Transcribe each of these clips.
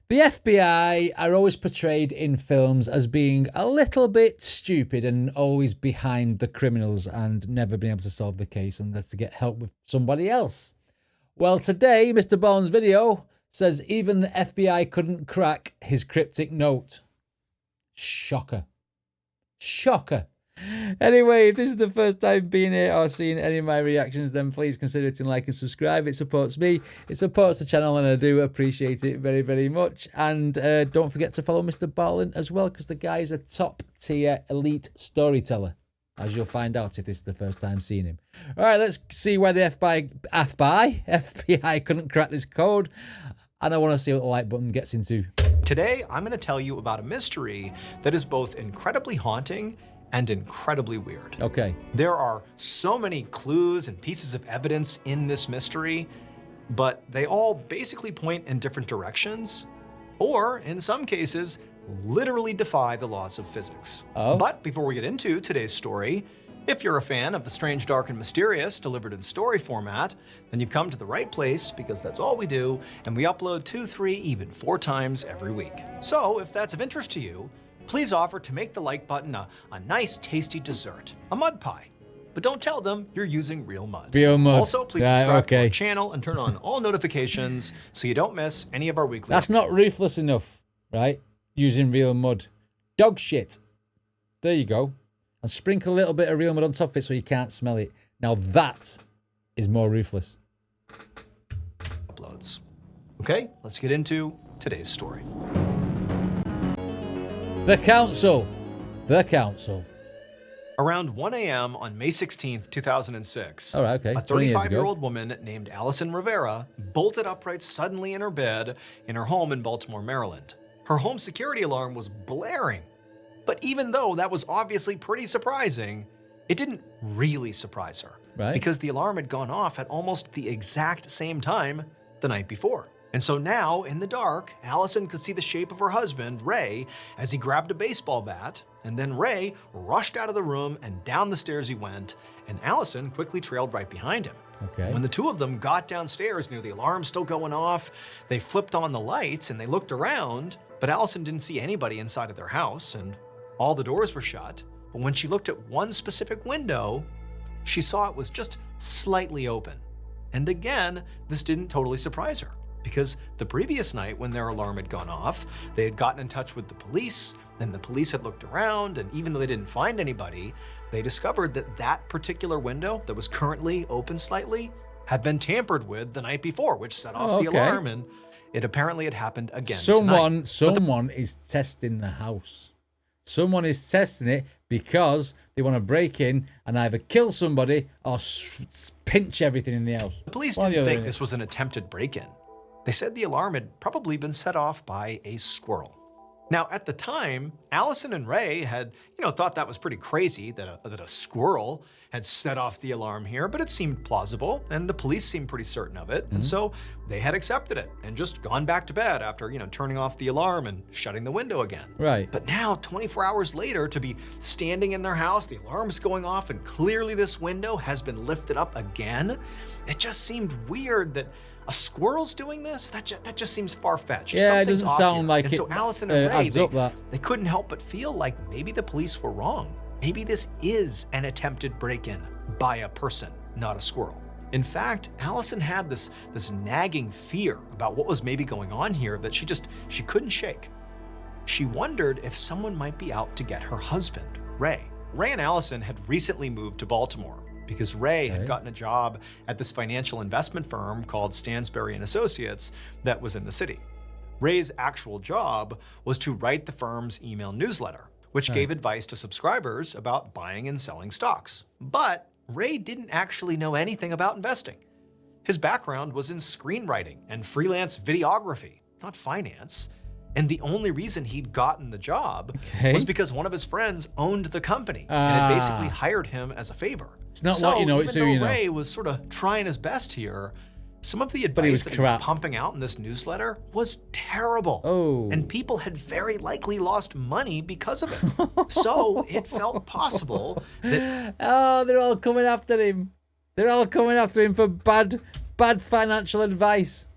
The FBI are always portrayed in films as being a little bit stupid and always behind the criminals and never being able to solve the case unless to get help with somebody else. Well, today, Mr. Ballen's video says even the FBI couldn't crack his cryptic note. Shocker. Shocker. Anyway, if this is the first time being here or seeing any of my reactions, then please consider hitting like and subscribe. It supports me, it supports the channel, and I do appreciate it very, very much. And don't forget to follow Mr. Ballen as well, because the guy is a top tier elite storyteller, as you'll find out if this is the first time seeing him. All right, let's see why the FBI couldn't crack this code. And I want to see what the like button gets into. Today, I'm going to tell you about a mystery that is both incredibly haunting and incredibly weird. Okay. There are so many clues and pieces of evidence in this mystery, but they all basically point in different directions, or in some cases, literally defy the laws of physics. Oh. But before we get into today's story, if you're a fan of the strange, dark, and mysterious delivered in story format, then you've come to the right place, because that's all we do, and we upload 2, 3, even 4 times every week. So if that's of interest to you, please offer to make the like button a nice tasty dessert, a mud pie. But don't tell them you're using real mud. Real mud. Also, please subscribe to our channel and turn on all notifications so you don't miss any of our weekly. That's not ruthless enough, right? Using real mud. Dog shit. There you go. And sprinkle a little bit of real mud on top of it so you can't smell it. Now that is more ruthless. Uploads. Okay, let's get into today's story. The Council. The Council. Around 1 a.m. on May 16th, 2006, All right, okay. a 35-year-old woman named Allison Rivera bolted upright suddenly in her bed in her home in Baltimore, Maryland. Her home security alarm was blaring. But even though that was obviously pretty surprising, it didn't really surprise her. Right. Because the alarm had gone off at almost the exact same time the night before. And so now, in the dark, Allison could see the shape of her husband, Ray, as he grabbed a baseball bat, and then Ray rushed out of the room and down the stairs he went, and Allison quickly trailed right behind him. Okay. When the two of them got downstairs near the alarm still going off, they flipped on the lights and they looked around, but Allison didn't see anybody inside of their house, and all the doors were shut. But when she looked at one specific window, she saw it was just slightly open. And again, this didn't totally surprise her, because the previous night when their alarm had gone off, they had gotten in touch with the police, and the police had looked around, and even though they didn't find anybody, they discovered that that particular window that was currently open slightly had been tampered with the night before, which set off the alarm, and it apparently had happened again tonight. Someone is testing the house. Someone is testing it because they want to break in and either kill somebody or pinch everything in the house. The police didn't think this was an attempted break-in. They said the alarm had probably been set off by a squirrel. Now, at the time, Allison and Ray had, thought that was pretty crazy that a squirrel had set off the alarm here, but it seemed plausible, and the police seemed pretty certain of it, and so they had accepted it and just gone back to bed after, turning off the alarm and shutting the window again. Right. But now, 24 hours later, to be standing in their house, the alarm's going off, and clearly this window has been lifted up again, it just seemed weird that a squirrel's doing this? That just seems far-fetched. Yeah, it doesn't sound like it. And so Allison and Ray, they couldn't help but feel like maybe the police were wrong. Maybe this is an attempted break-in by a person, not a squirrel. In fact, Allison had this nagging fear about what was maybe going on here that she couldn't shake. She wondered if someone might be out to get her husband, Ray. Ray and Allison had recently moved to Baltimore because Ray had gotten a job at this financial investment firm called Stansberry & Associates that was in the city. Ray's actual job was to write the firm's email newsletter, which gave advice to subscribers about buying and selling stocks. But Ray didn't actually know anything about investing. His background was in screenwriting and freelance videography, not finance. And the only reason he'd gotten the job was because one of his friends owned the company and had basically hired him as a favor. It's not what you know, it's who you know. Ray was sort of trying his best here, some of the advice that he was pumping out in this newsletter was terrible. Oh. And people had very likely lost money because of it. So it felt possible that... Oh, they're all coming after him. They're all coming after him for bad financial advice.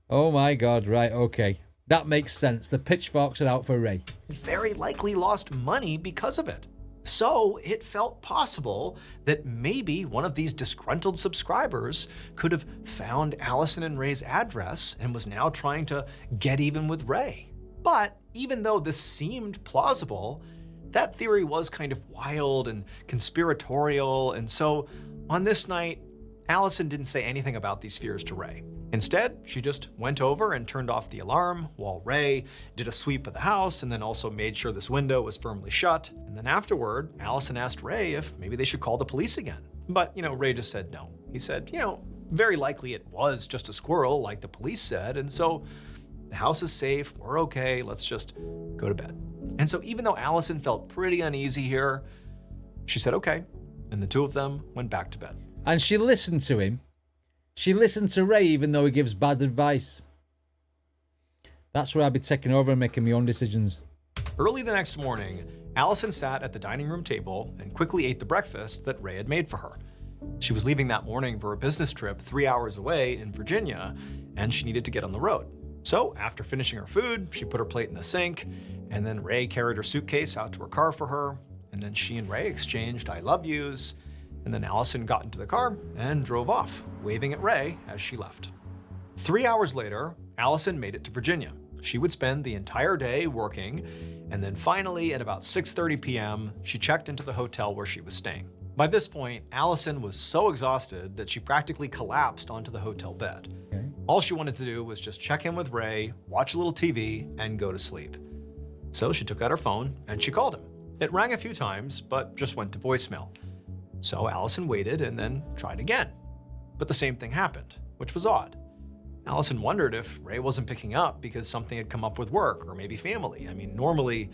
Oh my God, right, okay. That makes sense. The pitchforks are out for Ray. Very likely lost money because of it. So it felt possible that maybe one of these disgruntled subscribers could have found Allison and Ray's address and was now trying to get even with Ray. But even though this seemed plausible, that theory was kind of wild and conspiratorial, and so on this night, Allison didn't say anything about these fears to Ray. Instead, she just went over and turned off the alarm while Ray did a sweep of the house and then also made sure this window was firmly shut. And then afterward, Allison asked Ray if maybe they should call the police again. But, Ray just said no. He said, very likely it was just a squirrel like the police said, and so the house is safe, we're okay, let's just go to bed. And so even though Allison felt pretty uneasy here, she said okay, and the two of them went back to bed. And she listened to him. She listened to Ray even though he gives bad advice. That's where I'd be taking over and making my own decisions. Early the next morning, Allison sat at the dining room table and quickly ate the breakfast that Ray had made for her. She was leaving that morning for a business trip 3 hours away in Virginia, and she needed to get on the road. So after finishing her food, she put her plate in the sink, and then Ray carried her suitcase out to her car for her, and then she and Ray exchanged I love yous, and then Allison got into the car and drove off, waving at Ray as she left. 3 hours later, Allison made it to Virginia. She would spend the entire day working, and then finally at about 6:30 p.m., she checked into the hotel where she was staying. By this point, Allison was so exhausted that she practically collapsed onto the hotel bed. Okay. All she wanted to do was just check in with Ray, watch a little TV, and go to sleep. So she took out her phone and she called him. It rang a few times, but just went to voicemail. So Allison waited and then tried again. But the same thing happened, which was odd. Allison wondered if Ray wasn't picking up because something had come up with work or maybe family. I mean, normally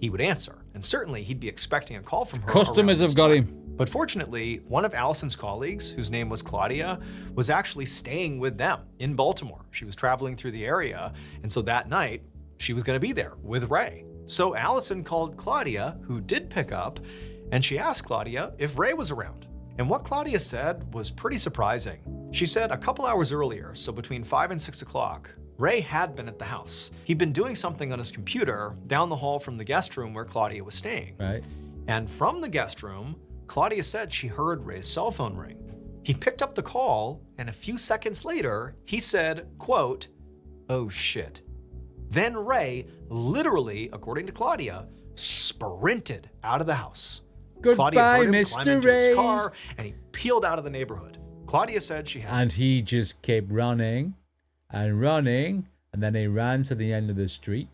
he would answer, and certainly he'd be expecting a call from her. Customers have got him. But fortunately, one of Allison's colleagues, whose name was Claudia, was actually staying with them in Baltimore. She was traveling through the area, and so that night, she was going to be there with Ray. So Allison called Claudia, who did pick up, and she asked Claudia if Ray was around. And what Claudia said was pretty surprising. She said a couple hours earlier, so between 5 and 6 o'clock, Ray had been at the house. He'd been doing something on his computer down the hall from the guest room where Claudia was staying. Right. And from the guest room, Claudia said she heard Ray's cell phone ring. He picked up the call, and a few seconds later, he said, quote, "Oh shit." Then Ray, literally, according to Claudia, sprinted out of the house. Goodbye, Mr. Mr. Into Ray. his car, and he peeled out of the neighborhood. Claudia said she had... And he just kept running and running, and then he ran to the end of the street,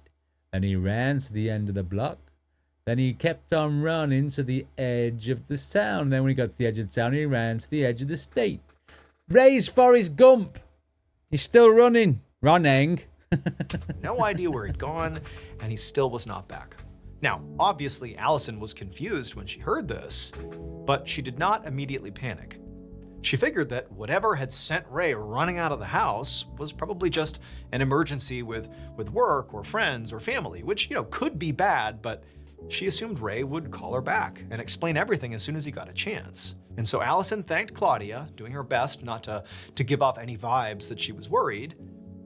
and he ran to the end of the block. Then he kept on running to the edge of the town. Then when he got to the edge of the town, he ran to the edge of the state. Ray's Forrest Gump. He's still running. Running. No idea where he'd gone, and he still was not back. Now, obviously, Allison was confused when she heard this, but she did not immediately panic. She figured that whatever had sent Ray running out of the house was probably just an emergency with work or friends or family, which, could be bad, but she assumed Ray would call her back and explain everything as soon as he got a chance. And so Allison thanked Claudia, doing her best not to give off any vibes that she was worried,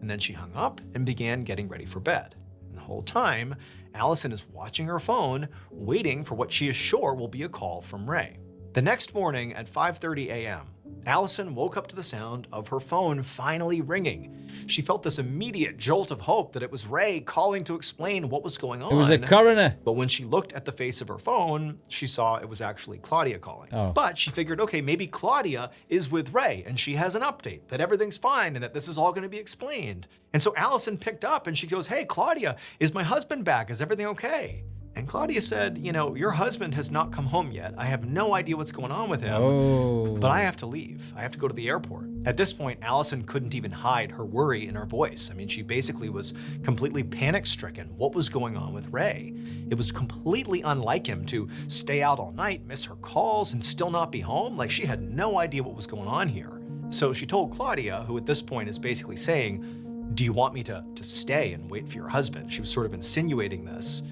and then she hung up and began getting ready for bed. And the whole time, Allison is watching her phone, waiting for what she is sure will be a call from Ray. The next morning at 5:30 a.m., Allison woke up to the sound of her phone finally ringing. She felt this immediate jolt of hope that it was Ray calling to explain what was going on. It was a coroner. But when she looked at the face of her phone, she saw it was actually Claudia calling. Oh. But she figured, okay, maybe Claudia is with Ray and she has an update that everything's fine and that this is all going to be explained. And so Allison picked up and she goes, "Hey, Claudia, is my husband back? Is everything okay?" And Claudia said, "Your husband has not come home yet. I have no idea what's going on with him, but I have to leave. I have to go to the airport." At this point, Allison couldn't even hide her worry in her voice. I mean, she basically was completely panic-stricken. What was going on with Ray? It was completely unlike him to stay out all night, miss her calls, and still not be home. Like, she had no idea what was going on here. So she told Claudia, who at this point is basically saying, "Do you want me to stay and wait for your husband?" She was sort of insinuating this.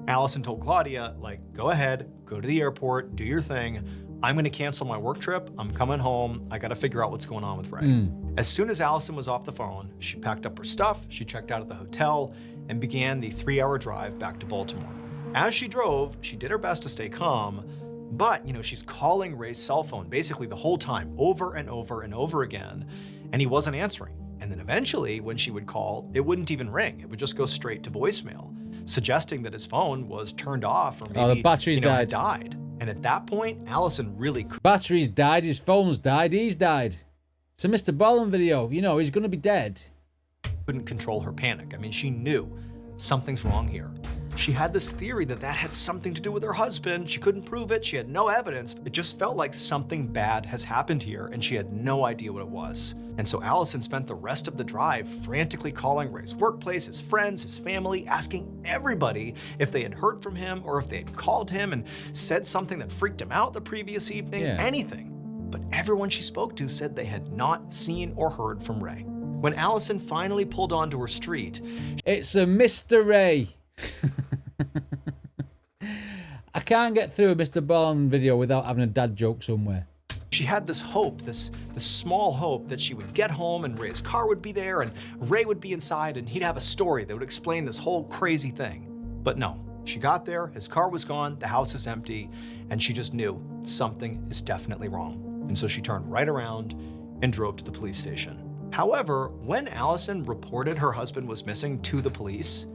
Allison told Claudia, go ahead, go to the airport, do your thing. I'm going to cancel my work trip. I'm coming home. I got to figure out what's going on with Ray. As soon as Allison was off the phone, she packed up her stuff, she checked out of the hotel, and began the 3-hour drive back to Baltimore. As she drove, she did her best to stay calm, but she's calling Ray's cell phone basically the whole time, over and over and over again, and he wasn't answering. And then eventually, when she would call, it wouldn't even ring. It would just go straight to voicemail, suggesting that his phone was turned off or maybe the batteries died. And at that point, Allison really... Batteries died, his phone's died, he's died. It's a Mr. Ballen video. He's going to be dead. Couldn't control her panic. I mean, she knew something's wrong here. She had this theory that had something to do with her husband. She couldn't prove it. She had no evidence. It just felt like something bad has happened here, and she had no idea what it was. And so Allison spent the rest of the drive frantically calling Ray's workplace, his friends, his family, asking everybody if they had heard from him or if they had called him and said something that freaked him out the previous evening, anything. But everyone she spoke to said they had not seen or heard from Ray. When Allison finally pulled onto her street, it's a Mr. Ray. I can't get through a Mr. Ballen video without having a dad joke somewhere. She had this hope, this small hope that she would get home and Ray's car would be there and Ray would be inside and he'd have a story that would explain this whole crazy thing. But no, she got there, his car was gone, the house is empty, and she just knew something is definitely wrong. And so she turned right around and drove to the police station. However, when Allison reported her husband was missing to the police,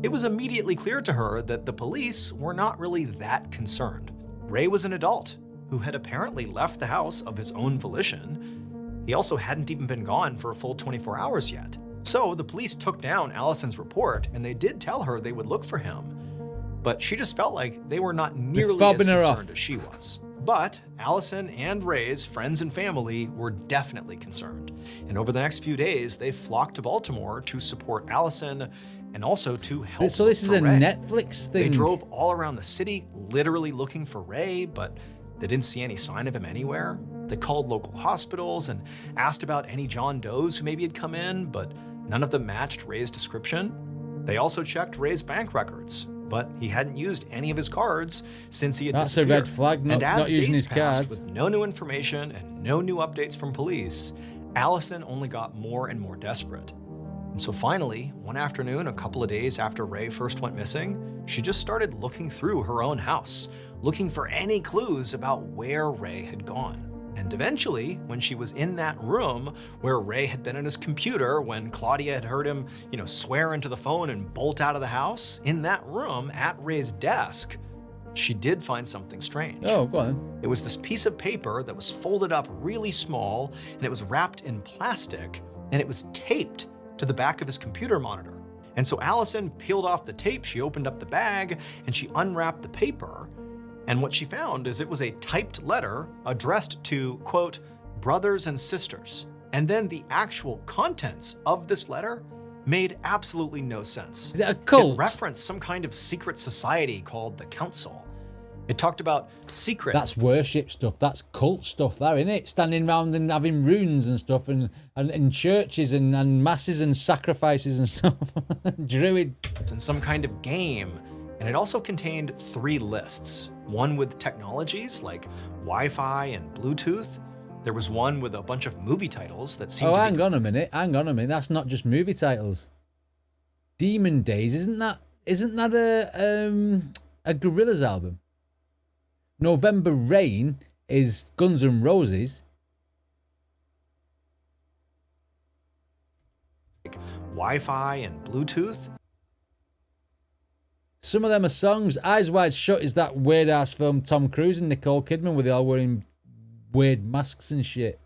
it was immediately clear to her that the police were not really that concerned. Ray was an adult who had apparently left the house of his own volition. He also hadn't even been gone for a full 24 hours yet. So the police took down Allison's report and they did tell her they would look for him, but she just felt like they were not nearly as concerned as she was. But Allison and Ray's friends and family were definitely concerned. And over the next few days, they flocked to Baltimore to support Allison and also to help. So this is a Ray. Netflix thing. They drove all around the city, literally looking for Ray, but they didn't see any sign of him anywhere. They called local hospitals and asked about any John Does who maybe had come in, but none of them matched Ray's description. They also checked Ray's bank records, but he hadn't used any of his cards since he had disappeared. That's a red flag, not using his cards. With no new information and no new updates from police, Allison only got more and more desperate. And so finally, one afternoon, a couple of days after Ray first went missing, she just started looking through her own house, looking for any clues about where Ray had gone. And eventually, when she was in that room where Ray had been on his computer, when Claudia had heard him, swear into the phone and bolt out of the house, in that room at Ray's desk, she did find something strange. Oh, go on. It was this piece of paper that was folded up really small, and it was wrapped in plastic, and it was taped to the back of his computer monitor. And so Allison peeled off the tape, she opened up the bag, and she unwrapped the paper. And what she found is it was a typed letter addressed to, quote, brothers and sisters. And then the actual contents of this letter made absolutely no sense. Is it a cult? It referenced some kind of secret society called the Council. It talked about secrets. That's worship stuff. That's cult stuff there, isn't it? Standing around and having runes and stuff and churches and masses and sacrifices and stuff. Druids. And some kind of game. And it also contained 3 lists. One with technologies like Wi-Fi and Bluetooth. There was one with a bunch of movie titles that seemed to be... hang on a minute. That's not just movie titles. Demon Days, isn't that a Gorillaz album? November Rain is Guns N' Roses. Wi-Fi and Bluetooth. Some of them are songs. Eyes Wide Shut is that weird-ass film Tom Cruise and Nicole Kidman where they all wearing weird masks and shit.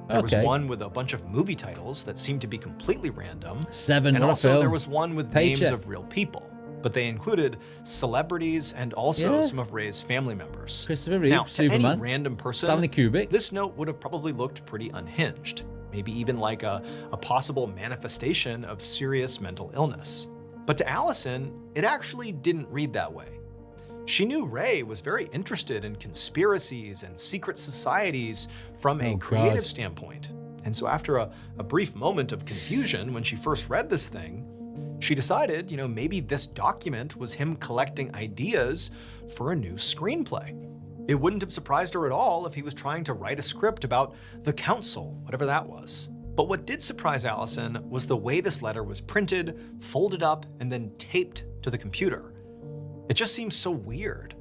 There was one with a bunch of movie titles that seemed to be completely random. Seven, and what also a film. There was one with names of real people. But they included celebrities and also some of Ray's family members. Christopher Reeve, now, Superman, to any random person, Stanley Kubrick, this note would have probably looked pretty unhinged. Maybe even like a possible manifestation of serious mental illness. But to Allison, it actually didn't read that way. She knew Ray was very interested in conspiracies and secret societies from a creative standpoint. And so after a brief moment of confusion when she first read this thing, she decided, maybe this document was him collecting ideas for a new screenplay. It wouldn't have surprised her at all if he was trying to write a script about the council, whatever that was. But what did surprise Allison was the way this letter was printed, folded up, and then taped to the computer. It just seems so weird.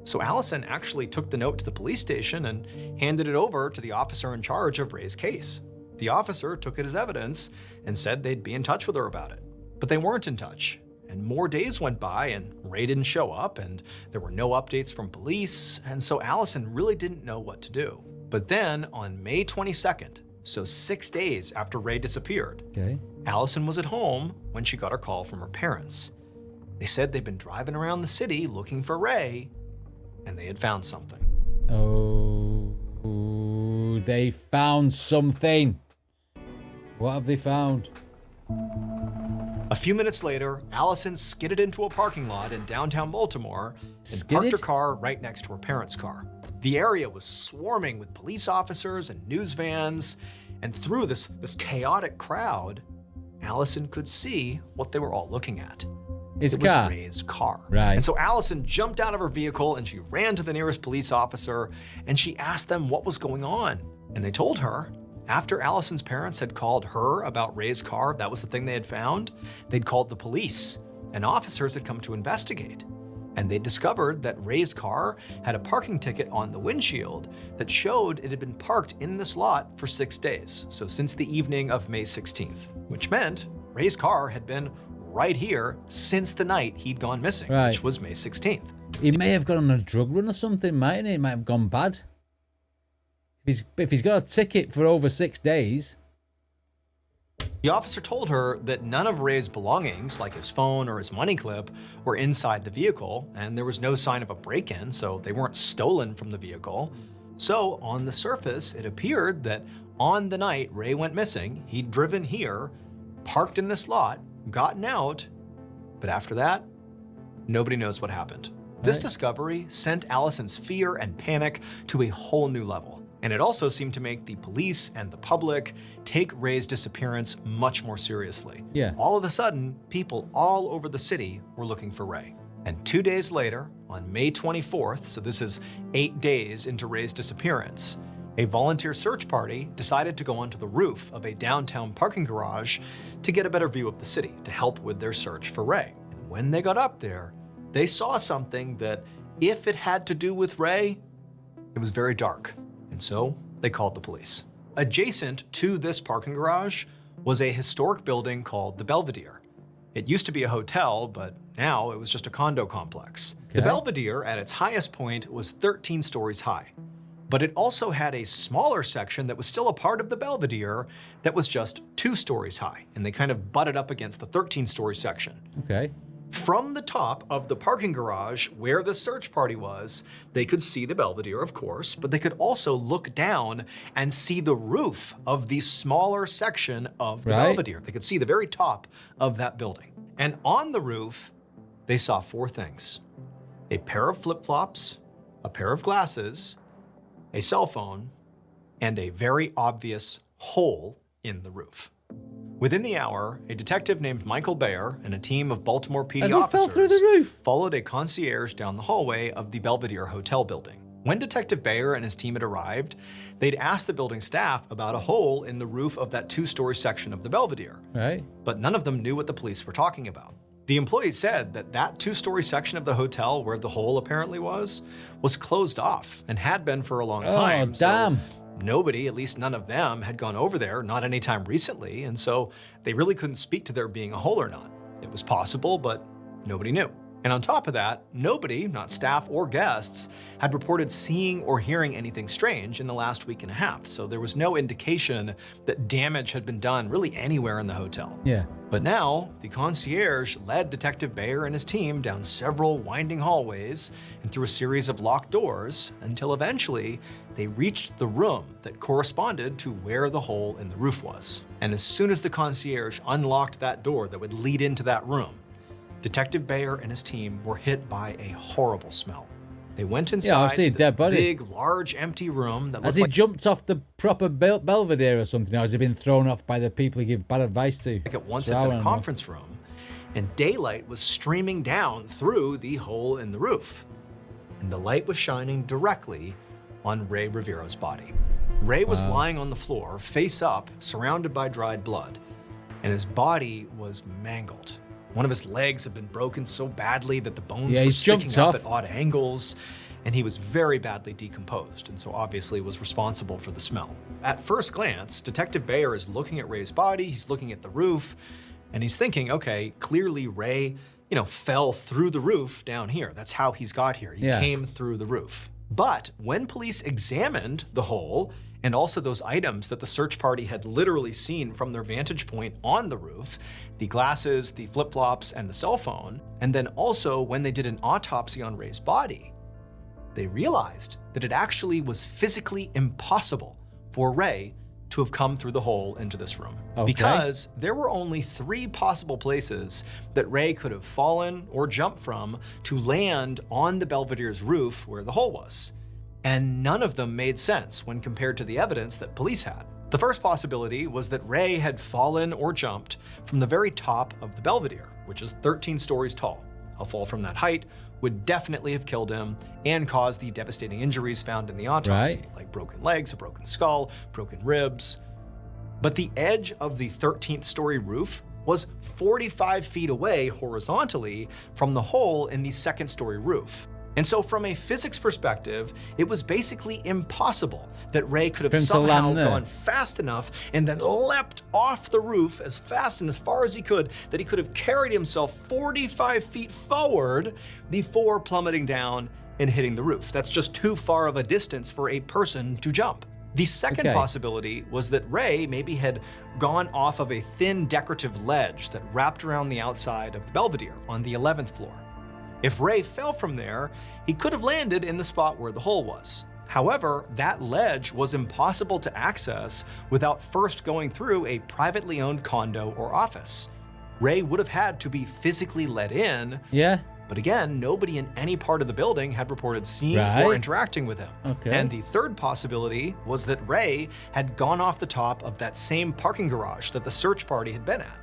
So Allison actually took the note to the police station and handed it over to the officer in charge of Ray's case. The officer took it as evidence and said they'd be in touch with her about it. But they weren't in touch. And more days went by and Ray didn't show up and there were no updates from police, and so Allison really didn't know what to do. But then on May 22nd, so 6 days after Ray disappeared, Allison was at home when she got her call from her parents. They said they'd been driving around the city looking for Ray, and they had found something. Oh, they found something. What have they found? A few minutes later, Allison skidded into a parking lot in downtown Baltimore and parked her car right next to her parents' car. The area was swarming with police officers and news vans, and through this chaotic crowd, Allison could see what they were all looking at. It was Ray's car. Right. And so Allison jumped out of her vehicle and she ran to the nearest police officer and she asked them what was going on. And they told her, after Allison's parents had called her about Ray's car, that was the thing they had found, they'd called the police and officers had come to investigate. And they discovered that Ray's car had a parking ticket on the windshield that showed it had been parked in this lot for 6 days. So since the evening of May 16th, which meant Ray's car had been right here since the night he'd gone missing, which was May 16th. He may have gone on a drug run or something, mightn't he? It might have gone bad. If he's got a ticket for over 6 days. The officer told her that none of Ray's belongings, like his phone or his money clip, were inside the vehicle, and there was no sign of a break-in, so they weren't stolen from the vehicle. So on the surface, it appeared that on the night Ray went missing, he'd driven here, parked in this lot, gotten out, but after that, nobody knows what happened. This discovery sent Allison's fear and panic to a whole new level. And it also seemed to make the police and the public take Ray's disappearance much more seriously. All of a sudden, people all over the city were looking for Ray. And 2 days later, on May 24th, so this is 8 days into Ray's disappearance, a volunteer search party decided to go onto the roof of a downtown parking garage to get a better view of the city to help with their search for Ray. And when they got up there, they saw something that, if it had to do with Ray, it was very dark. And so they called the police. Adjacent to this parking garage was a historic building called the Belvedere. It used to be a hotel, but now it was just a condo complex. The Belvedere, at its highest point, was 13 stories high. But it also had a smaller section that was still a part of the Belvedere that was just 2 stories high, and they kind of butted up against the 13-story section. From the top of the parking garage where the search party was, they could see the Belvedere, of course, but they could also look down and see the roof of the smaller section of the Belvedere. They could see the very top of that building. And on the roof, they saw 4 things: a pair of flip-flops, a pair of glasses, a cell phone, and a very obvious hole in the roof. Within the hour, a detective named Michael Bayer and a team of Baltimore PD officers followed a concierge down the hallway of the Belvedere Hotel building. When Detective Bayer and his team had arrived, they'd asked the building staff about a hole in the roof of that 2-story section of the Belvedere. But none of them knew what the police were talking about. The employees said that that 2-story section of the hotel where the hole apparently was closed off and had been for a long time. Damn. So nobody, at least none of them, had gone over there, not anytime recently, and so they really couldn't speak to there being a hole or not. It was possible, but nobody knew. And on top of that, nobody, not staff or guests, had reported seeing or hearing anything strange in the last week and a half, so there was no indication that damage had been done really anywhere in the hotel. But now, the concierge led Detective Bayer and his team down several winding hallways and through a series of locked doors until eventually they reached the room that corresponded to where the hole in the roof was. And as soon as the concierge unlocked that door that would lead into that room, Detective Bayer and his team were hit by a horrible smell. They went inside this big, large, empty room that Has he jumped off the proper Belvedere or something, or has he been thrown off by the people he give bad advice to? Like it once had been a conference room, and daylight was streaming down through the hole in the roof. and the light was shining directly on Ray Rivero's body. Ray was lying on the floor, face up, surrounded by dried blood, and his body was mangled. One of his legs had been broken so badly that the bones were sticking up at odd angles, and he was very badly decomposed, and so obviously was responsible for the smell. At first glance, Detective Bayer is looking at Ray's body, he's looking at the roof, and he's thinking, okay, clearly Ray, fell through the roof down here. That's how he's got here. He came through the roof. But when police examined the hole, and also those items that the search party had literally seen from their vantage point on the roof, the glasses, the flip-flops, and the cell phone, and then also when they did an autopsy on Ray's body, they realized that it actually was physically impossible for Ray to have come through the hole into this room. Because there were only 3 possible places that Ray could have fallen or jumped from to land on the Belvedere's roof where the hole was. And none of them made sense when compared to the evidence that police had. The first possibility was that Ray had fallen or jumped from the very top of the Belvedere, which is 13 stories tall. A fall from that height would definitely have killed him and caused the devastating injuries found in the autopsy, like broken legs, a broken skull, broken ribs. But the edge of the 13th story roof was 45 feet away horizontally from the hole in the 2nd story roof. And so from a physics perspective, it was basically impossible that Ray could have somehow gone fast enough and then leapt off the roof as fast and as far as he could, that he could have carried himself 45 feet forward before plummeting down and hitting the roof. That's just too far of a distance for a person to jump. The second possibility was that Ray maybe had gone off of a thin decorative ledge that wrapped around the outside of the Belvedere on the 11th floor. If Ray fell from there, he could have landed in the spot where the hole was. However, that ledge was impossible to access without first going through a privately owned condo or office. Ray would have had to be physically let in. But again, nobody in any part of the building had reported seeing or interacting with him. And the third possibility was that Ray had gone off the top of that same parking garage that the search party had been at.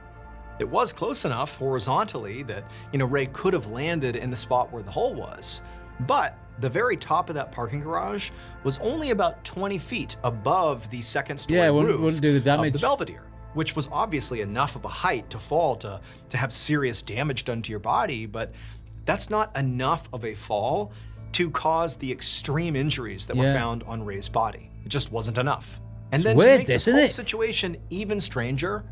It was close enough horizontally that, Ray could have landed in the spot where the hole was. But the very top of that parking garage was only about 20 feet above the 2nd story roof wouldn't do the damage of the Belvedere, which was obviously enough of a height to fall to have serious damage done to your body, but that's not enough of a fall to cause the extreme injuries that were found on Ray's body. It just wasn't enough. And then to make this whole situation even stranger,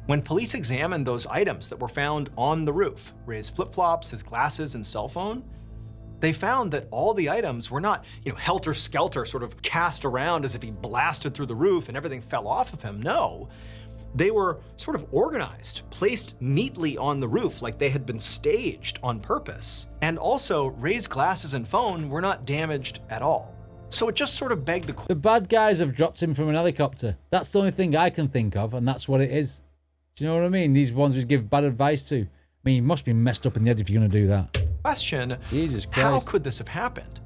when police examined those items that were found on the roof, Ray's flip-flops, his glasses, and cell phone, they found that all the items were not, helter-skelter, sort of cast around as if he blasted through the roof and everything fell off of him. No, they were sort of organized, placed neatly on the roof like they had been staged on purpose. And also, Ray's glasses and phone were not damaged at all. So it just sort of begged the question. The bad guys have dropped him from an helicopter. That's the only thing I can think of, and that's what it is. Do you know what I mean? These ones we give bad advice to. I mean, you must be messed up in the head if you're going to do that. Question, Jesus Christ. How could this have happened?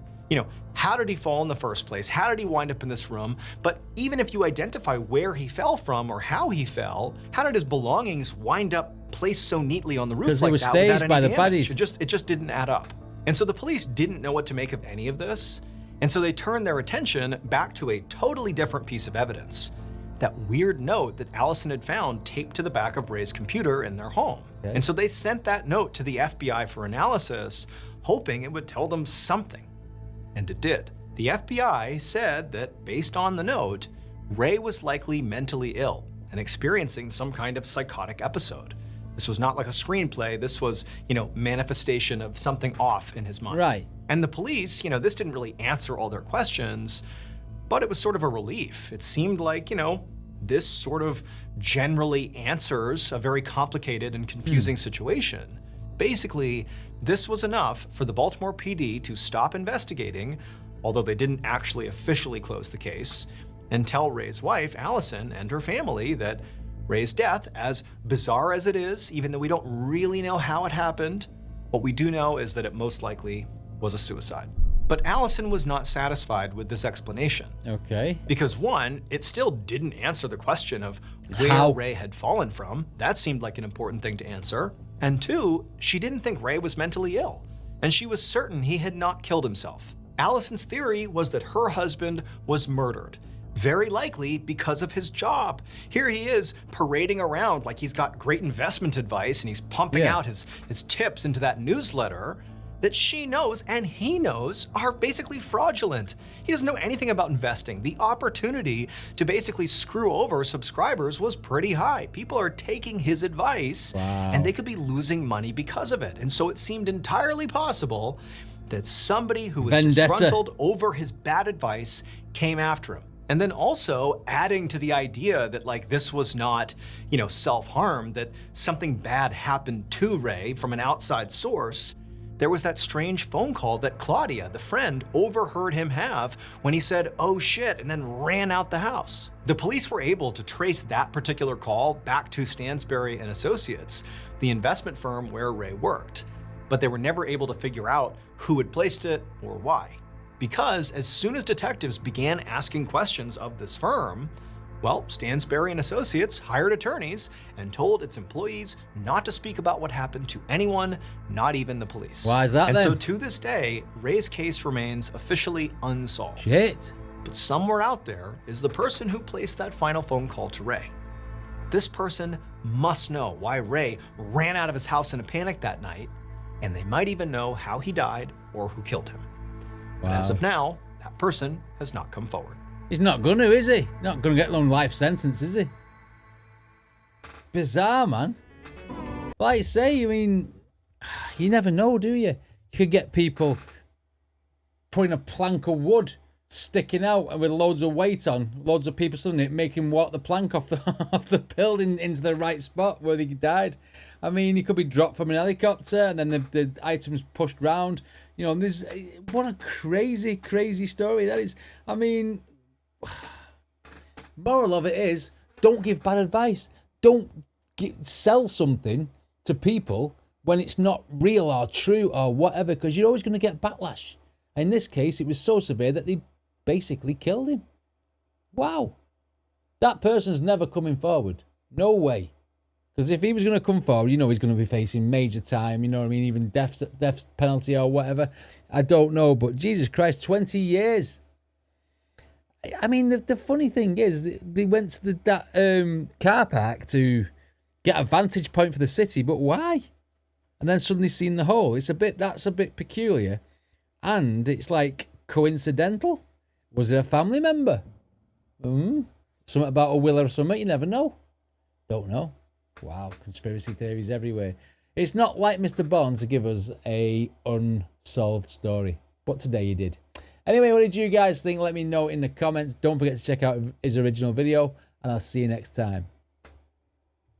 How did he fall in the first place? How did he wind up in this room? But even if you identify where he fell from or how he fell, how did his belongings wind up placed so neatly on the roof like that without any damage? Because they were staged by the baddies. It just didn't add up. And so the police didn't know what to make of any of this. And so they turned their attention back to a totally different piece of evidence. That weird note that Allison had found taped to the back of Ray's computer in their home. And so they sent that note to the FBI for analysis, hoping it would tell them something. And it did. The FBI said that based on the note, Ray was likely mentally ill and experiencing some kind of psychotic episode. This was not like a screenplay. This was, manifestation of something off in his mind. And the police, this didn't really answer all their questions, but it was sort of a relief. It seemed like, this sort of generally answers a very complicated and confusing situation. Basically, this was enough for the Baltimore PD to stop investigating, although they didn't actually officially close the case, and tell Ray's wife, Allison, and her family that Ray's death, as bizarre as it is, even though we don't really know how it happened, what we do know is that it most likely was a suicide. But Allison was not satisfied with this explanation. Because one, it still didn't answer the question of where Ray had fallen from. That seemed like an important thing to answer. And two, she didn't think Ray was mentally ill. and she was certain he had not killed himself. Allison's theory was that her husband was murdered, very likely because of his job. Here he is parading around like he's got great investment advice and he's pumping out his tips into that newsletter that she knows and he knows are basically fraudulent. He doesn't know anything about investing. The opportunity to basically screw over subscribers was pretty high. People are taking his advice and they could be losing money because of it. And so it seemed entirely possible that somebody who was disgruntled over his bad advice came after him. And then also adding to the idea that like this was not, you know, self-harm, that something bad happened to Ray from an outside source. There was that strange phone call that Claudia, the friend, overheard him have when he said, "Oh shit," and then ran out the house. The police were able to trace that particular call back to Stansberry and Associates, the investment firm where Ray worked, but they were never able to figure out who had placed it or why. Because as soon as detectives began asking questions of this firm, well, Stansberry and Associates hired attorneys and told its employees not to speak about what happened to anyone, not even the police. Why is that and then? So to this day, Ray's case remains officially unsolved. Shit. But somewhere out there is the person who placed that final phone call to Ray. This person must know why Ray ran out of his house in a panic that night, and they might even know how he died or who killed him. But as of now, that person has not come forward. He's not going to, is he? Not going to get long life sentence, is he? Bizarre, man. Like I say, I mean, you never know, do you? You could get people putting a plank of wood sticking out and with loads of weight on, loads of people suddenly making walk the plank off the building into the right spot where they died. I mean, he could be dropped from an helicopter and then the items pushed round. You know, what a crazy, crazy story that is. I mean, moral of it is, don't give bad advice. Don't sell something to people when it's not real or true or whatever, because you're always going to get backlash. In this case, it was so severe that they basically killed him. Wow. That person's never coming forward. No way. Because if he was going to come forward, you know he's going to be facing major time, you know what I mean, even death penalty or whatever. I don't know, but Jesus Christ, 20 years. I mean, the funny thing is, they went to that car park to get a vantage point for the city, but why? And then suddenly seen the hole. That's a bit peculiar. And it's like coincidental. Was it a family member? Something about a will or something, you never know. Don't know. Wow, conspiracy theories everywhere. It's not like Mr. Bond to give us a unsolved story, but today he did. Anyway, what did you guys think? Let me know in the comments. Don't forget to check out his original video, and I'll see you next time.